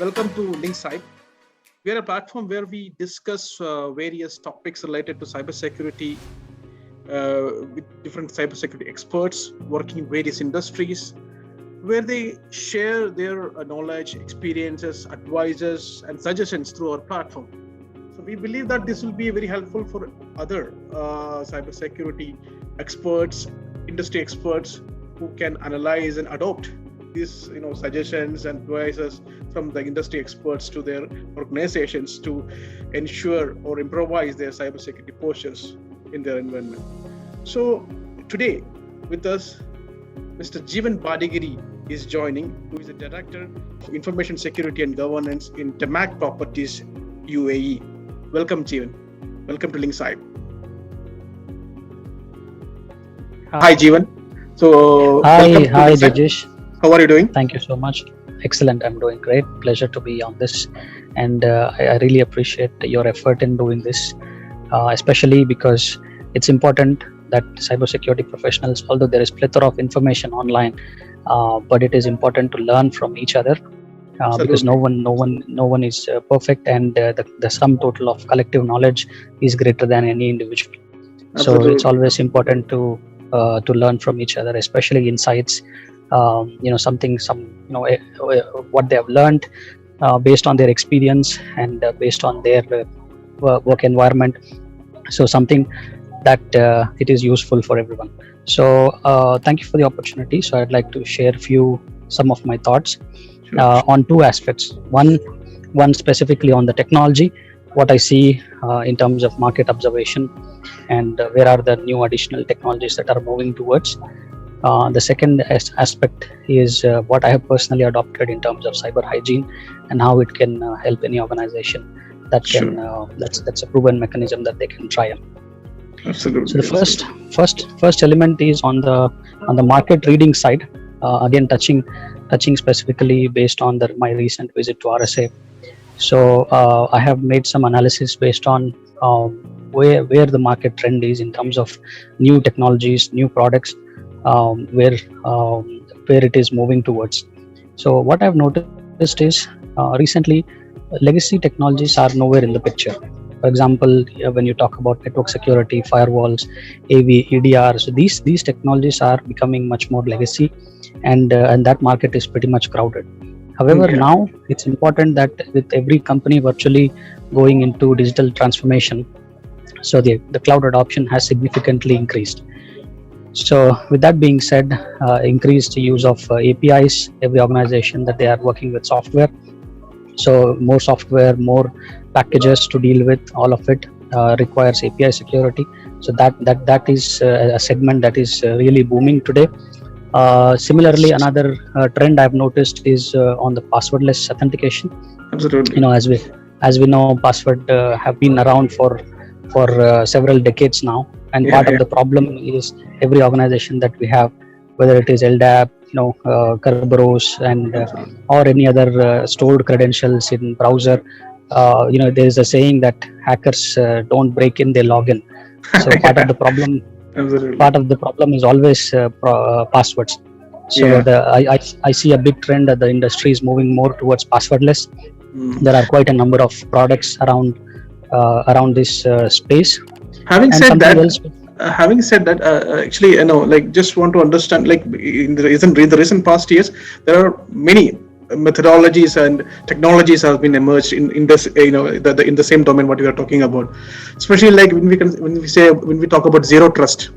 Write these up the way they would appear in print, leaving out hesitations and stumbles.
Welcome to LinkCyb. We are a platform where we discuss various topics related to cybersecurity with different cybersecurity experts working in various industries, where they share their knowledge, experiences, advices, and suggestions through our platform. So we believe that this will be very helpful for other cybersecurity experts, industry experts who can analyze and adopt these suggestions and advices from the industry experts to their organizations to ensure or improvise their cybersecurity postures in their environment. So today with us, Mr. Jeevan Badigari is joining, who is the Director of Information Security and Governance in Damac Properties, UAE. Welcome, Jeevan. Welcome to LinkCyb. Hi, Jeevan. So, hi, Rajesh. How are you doing? Thank you so much. Excellent. I'm doing great. Pleasure to be on this. And I really appreciate your effort in doing this, especially because it's important that cybersecurity professionals, although there is plethora of information online, but it is important to learn from each other because no one is perfect, and the sum total of collective knowledge is greater than any individual. Absolutely. So it's always important to learn from each other, especially insights. What they have learned based on their experience and based on their work environment. So something that it is useful for everyone. So thank you for the opportunity. So I'd like to share some of my thoughts on two aspects. One specifically on the technology, what I see in terms of market observation, and where are the new additional technologies that are moving towards. The second aspect is what I have personally adopted in terms of cyber hygiene and how it can help any organization that can that's a proven mechanism that they can try on. Absolutely. So the first element is on the market reading side. Again, touching specifically based on my recent visit to RSA. So I have made some analysis based on where the market trend is in terms of new technologies, new products. Where it is moving towards. So what I've noticed is recently legacy technologies are nowhere in the picture. For example, when you talk about network security, firewalls, AV, EDR, so these technologies are becoming much more legacy, and that market is pretty much crowded. However, now it's important that with every company virtually going into digital transformation, so the cloud adoption has significantly increased. So with that being said, increased use of APIs, every organization that they are working with software. So more software, more packages to deal with, all of it requires API security. So that is a segment that is really booming today. Similarly, another trend I've noticed is on the passwordless authentication. Absolutely. As we know, password have been around for several decades now. And part of the problem is every organization that we have, whether it is LDAP, Kerberos, and or any other stored credentials in browser. There is a saying that hackers don't break in, they log in. So part of the problem is always passwords. So I see a big trend that the industry is moving more towards passwordless. There are quite a number of products around this space. Having said that, actually, just want to understand, like in the recent past years, there are many methodologies and technologies have been emerged in this, in the same domain what we are talking about. Especially like when we talk about zero trust.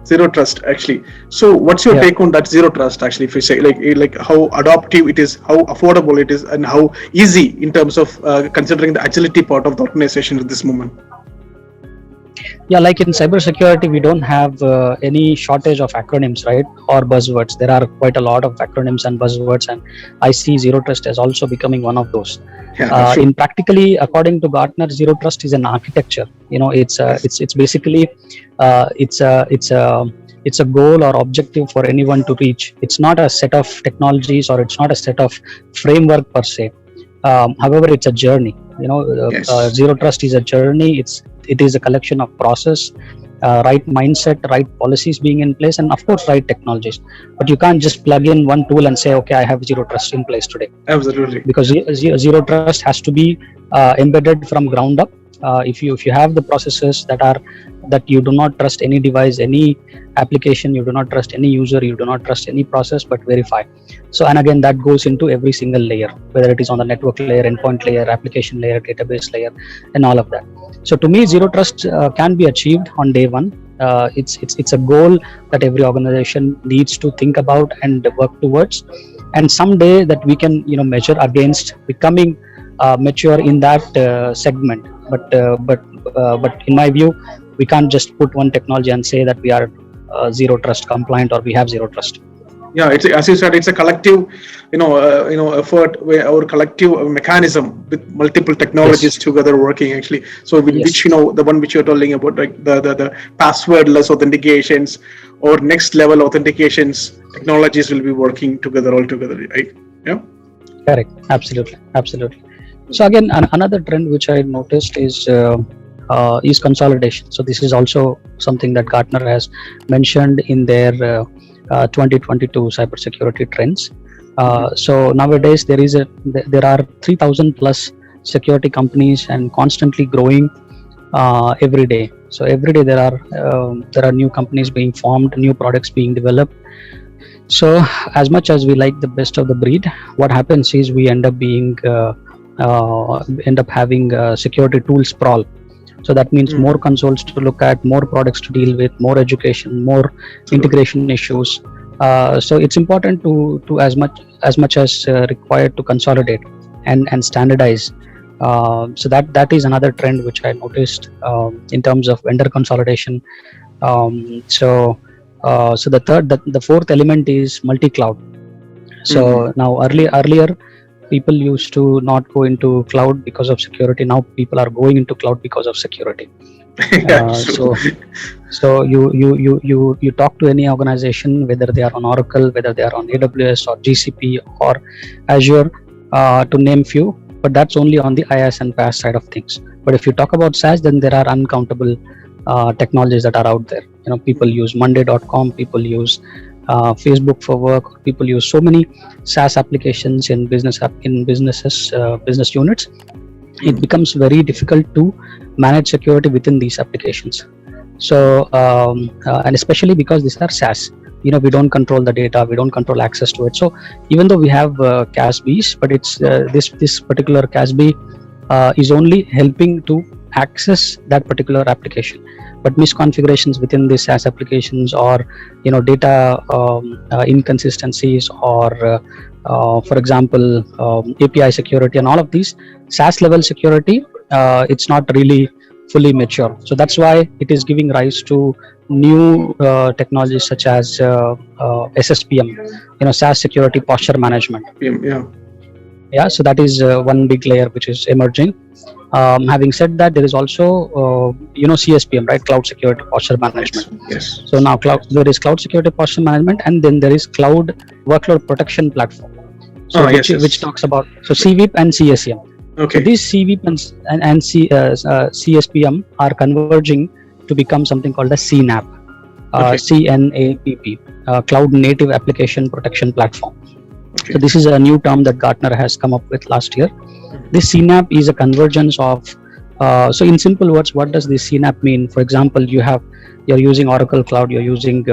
Zero trust, actually. So what's your take on that zero trust, actually, if you say like how adaptive it is, how affordable it is, and how easy in terms of considering the agility part of the organization at this moment? Yeah, like in cybersecurity, we don't have any shortage of acronyms, right? Or buzzwords. There are quite a lot of acronyms and buzzwords, and I see zero trust as also becoming one of those. In practically, according to Gartner, zero trust is an architecture. It's basically it's a goal or objective for anyone to reach. It's not a set of technologies, or it's not a set of framework per se. However, it's a journey. Zero trust is a journey. It is a collection of process right mindset, right policies being in place, and of course right technologies. But you can't just plug in one tool and say, okay, I have zero trust in place today. Absolutely. Because zero trust has to be embedded from ground up. If you have the processes that you do not trust any device, any application, you do not trust any user, you do not trust any process, but verify. So, and again, that goes into every single layer, whether it is on the network layer, endpoint layer, application layer, database layer, and all of that. So to me, zero trust can be achieved on day one. It's a goal that every organization needs to think about and work towards, and someday that we can measure against becoming mature in that segment. But in my view, we can't just put one technology and say that we are zero trust compliant or we have zero trust. Yeah, it's, as you said, it's a collective, effort, or collective mechanism with multiple technologies together working actually. So with which, the one which you're telling about, like the passwordless authentications or next level authentications technologies will be working together all together, right? Yeah. Correct. Absolutely. So again, another trend which I noticed is consolidation. So this is also something that Gartner has mentioned in their 2022 cybersecurity trends. So nowadays there are 3,000 plus security companies and constantly growing every day. So every day there are new companies being formed, new products being developed. So as much as we like the best of the breed, what happens is we end up having security tool sprawl. So that means more consoles to look at, more products to deal with, more education, more integration issues. So it's important to as much as required to consolidate and standardize. So that is another trend which I noticed in terms of vendor consolidation. So the fourth element is multi-cloud. So now earlier people used to not go into cloud because of security. Now people are going into cloud because of security. So you talk to any organization, whether they are on Oracle, whether they are on AWS or GCP or Azure, to name few, but that's only on the IaaS and PaaS side of things. But if you talk about SaaS, then there are uncountable technologies that are out there. People use Monday.com, people use Facebook for work, people use so many SaaS applications in business units. It becomes very difficult to manage security within these applications. So and especially because these are SaaS, we don't control the data, we don't control access to it. So even though we have CASBs, but it's this particular CASB is only helping to access that particular application. But misconfigurations within the SaaS applications, or data inconsistencies, or for example API security and all of these SaaS level security, it's not really fully mature. So that's why it is giving rise to new technologies such as SSPM, SaaS security posture management. So that is one big layer which is emerging. Having said that, there is also CSPM, right? Cloud security posture management. Yes. So now there is cloud security posture management, and then there is cloud workload protection platform. So which talks about CWPP and CSPM. Okay. So these CWPP and CSPM are converging to become something called a CNAPP, CNAPP, Cloud Native Application Protection Platform. Okay. So this is a new term that Gartner has come up with last year. This CNAPP is a convergence of, so in simple words, what does this CNAPP mean? For example, you're using Oracle Cloud, you're using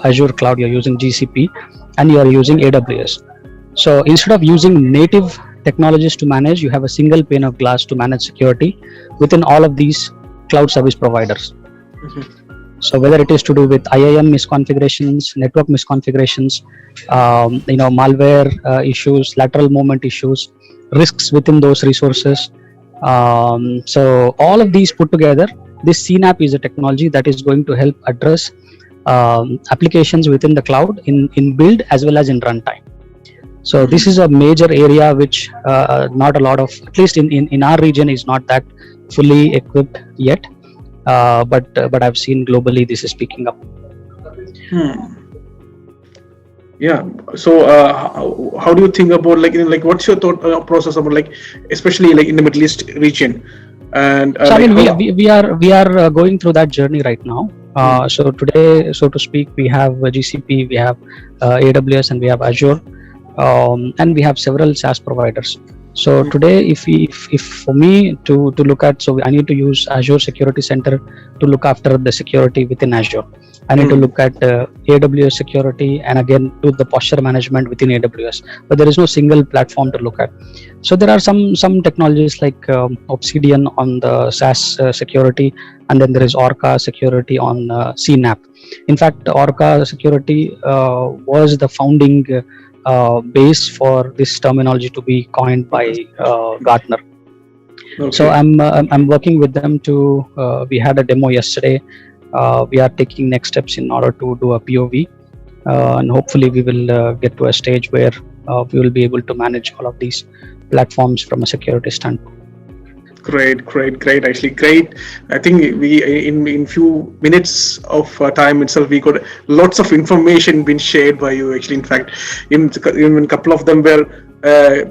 Azure Cloud, you're using GCP, and you're using AWS. So instead of using native technologies to manage, you have a single pane of glass to manage security within all of these cloud service providers. So whether it is to do with IAM misconfigurations, network misconfigurations, malware issues, lateral movement issues, risks within those resources. So all of these put together, this CNAPP is a technology that is going to help address applications within the cloud in build as well as in runtime. So this is a major area which not a lot of, at least in our region, is not that fully equipped yet. But I've seen globally this is picking up. Yeah. So how do you think about what's your thought process about especially in the Middle East region? And so we are going through that journey right now. So today, so to speak, we have GCP, we have AWS, and we have Azure, and we have several SaaS providers. So today, if for me to look at, so I need to use Azure Security Center to look after the security within Azure. I need to look at AWS security, and again do the posture management within AWS. But there is no single platform to look at. So there are some technologies like Obsidian on the SaaS security, and then there is ORCA security on CNAPP. In fact, ORCA security was the founding base for this terminology to be coined by Gartner. Okay. So I'm working with them to. We had a demo yesterday. We are taking next steps in order to do a POV, and hopefully we will get to a stage where we will be able to manage all of these platforms from a security standpoint. Great. Actually, great. I think we in few minutes of time itself, we got lots of information been shared by you. Actually, in fact, even a couple of them were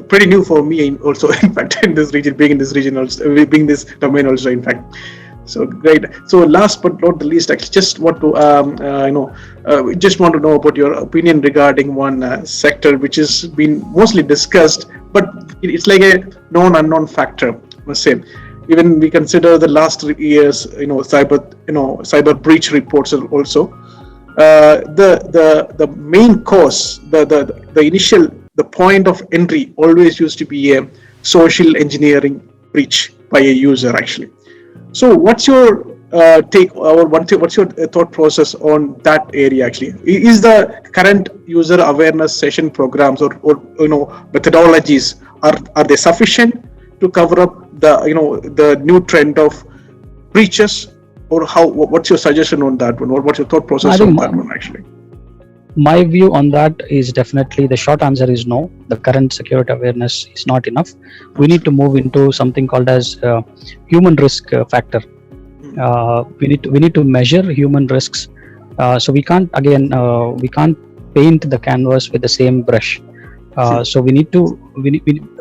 pretty new for me. Also, in fact, in this region, being in this region, also being this domain, also, in fact. So great. So last but not the least, actually, just want to just want to know about your opinion regarding one sector which has been mostly discussed, but it's like a known unknown factor. Must say, even we consider the last years, cyber breach reports also. The main cause, the point of entry always used to be a social engineering breach by a user, actually. So what's your take, or what's your thought process on that area? Actually, is the current user awareness session programs or methodologies, are they sufficient to cover up the new trend of breaches, or what's your suggestion on that one, or what's your thought process on that one, actually? My view on that is definitely, the short answer is no. The current security awareness is not enough. We need to move into something called as human risk factor. We need to measure human risks. So we can't paint the canvas with the same brush. So we need to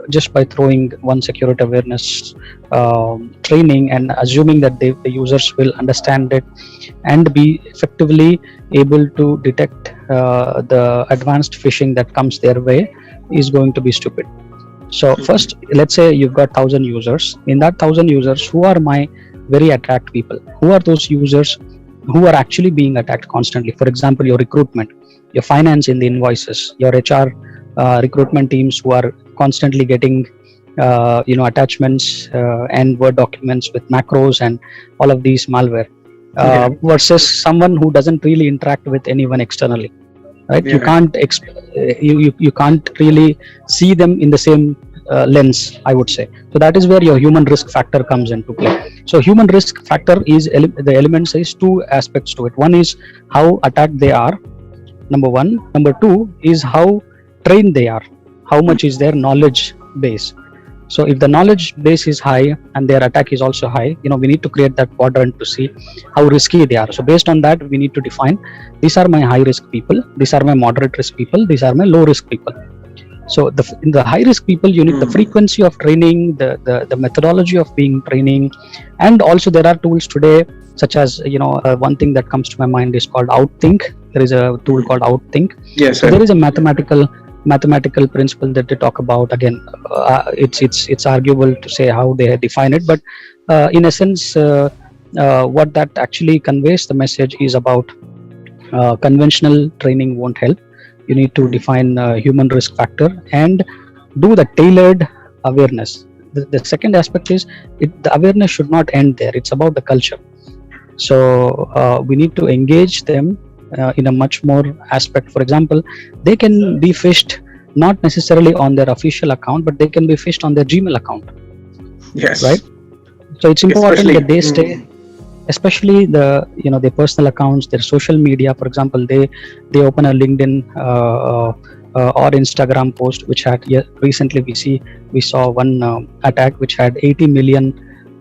just by throwing one security awareness training and assuming that the users will understand it and be effectively able to detect the advanced phishing that comes their way is going to be stupid. So first, let's say you've got 1,000 users. In that 1,000 users, who are my very attacked people? Who are those users who are actually being attacked constantly? For example, your recruitment, your finance in the invoices, your HR recruitment teams who are constantly getting attachments and Word documents with macros and all of these malware, versus someone who doesn't really interact with anyone externally, right? You can't you can't really see them in the same lens, I would say. So that is where your human risk factor comes into play. So human risk factor is the elements is two aspects to it. One is how attacked they are, number one. Number two is how trained they are, how much is their knowledge base. So if the knowledge base is high and their attack is also high, we need to create that quadrant to see how risky they are. So based on that, we need to define, these are my high risk people, these are my moderate risk people, these are my low risk people. So in the high risk people, you need the frequency of training, the methodology of being training, and also there are tools today such as one thing that comes to my mind is called Outthink. There is a tool called Outthink. Yes. So there is a mathematical principle that they talk about. Again, it's arguable to say how they define it, but in essence, what that actually conveys the message is about conventional training won't help. You need to define human risk factor and do the tailored awareness. The second aspect is the awareness should not end there. It's about the culture. So we need to engage them in a much more aspect. For example, they can be phished not necessarily on their official account, but they can be phished on their Gmail account. Yes. Right. So it's important that they stay, especially their personal accounts, their social media. For example, they open a LinkedIn or Instagram post which had recently we saw one attack which had 80 million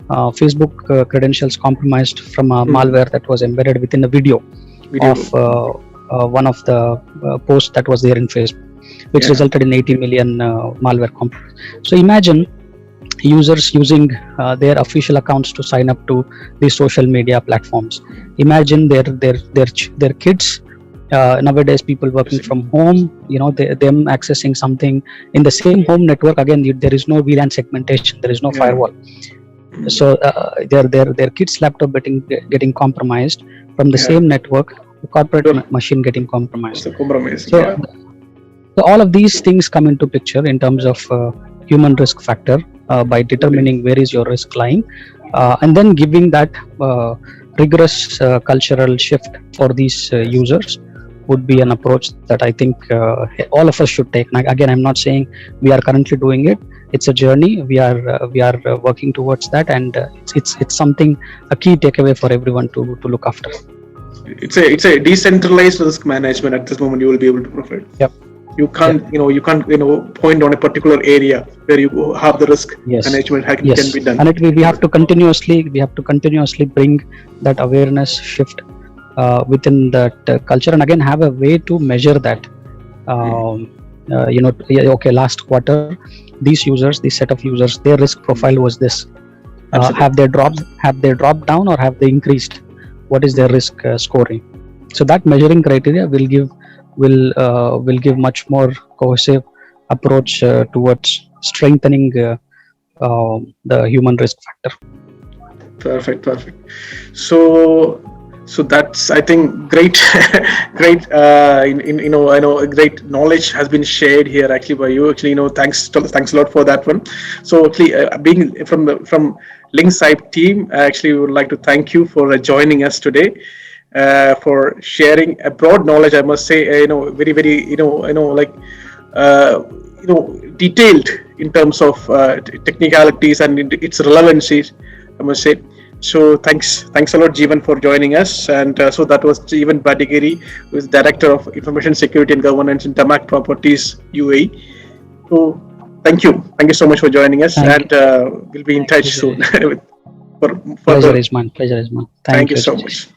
Facebook credentials compromised from a malware that was embedded within a video. Of one of the posts that was there in Facebook, which resulted in 80 million malware compromise. So imagine users using their official accounts to sign up to these social media platforms. Imagine their kids. Nowadays, people working from home, them accessing something in the same home network. Again, there is no VLAN segmentation, there is no firewall. So their kids' laptop getting compromised from the same network, the corporate machine getting compromised. So all of these things come into picture in terms of human risk factor by determining where is your risk lying, and then giving that rigorous cultural shift for these users would be an approach that I think all of us should take. Now, again, I'm not saying we are currently doing it. It's a journey. We are working towards that, and it's something, a key takeaway for everyone to look after. It's a decentralized risk management at this moment. You will be able to provide. Yep. You can't point on a particular area where you have the risk management can be done. And we have to continuously bring that awareness shift within that culture, and again have a way to measure that. Last quarter, these users, this set of users, their risk profile was this. Have they dropped down, or have they increased? What is their risk scoring? So that measuring criteria will give much more cohesive approach towards strengthening the human risk factor. Perfect. So that's, I think, great. I know great knowledge has been shared here actually by you. Actually, thanks a lot for that one. So actually, being from LinkCyb team, I actually would like to thank you for joining us today. For sharing a broad knowledge, I must say, very, very, detailed in terms of technicalities and its relevancies, I must say. So thanks a lot, Jeevan, for joining us. And so that was Jeevan Badigari, who is Director of Information Security and Governance in Damac Properties, UAE. So thank you so much for joining us, we'll be in touch soon. Pleasure is mine. Thank you so much.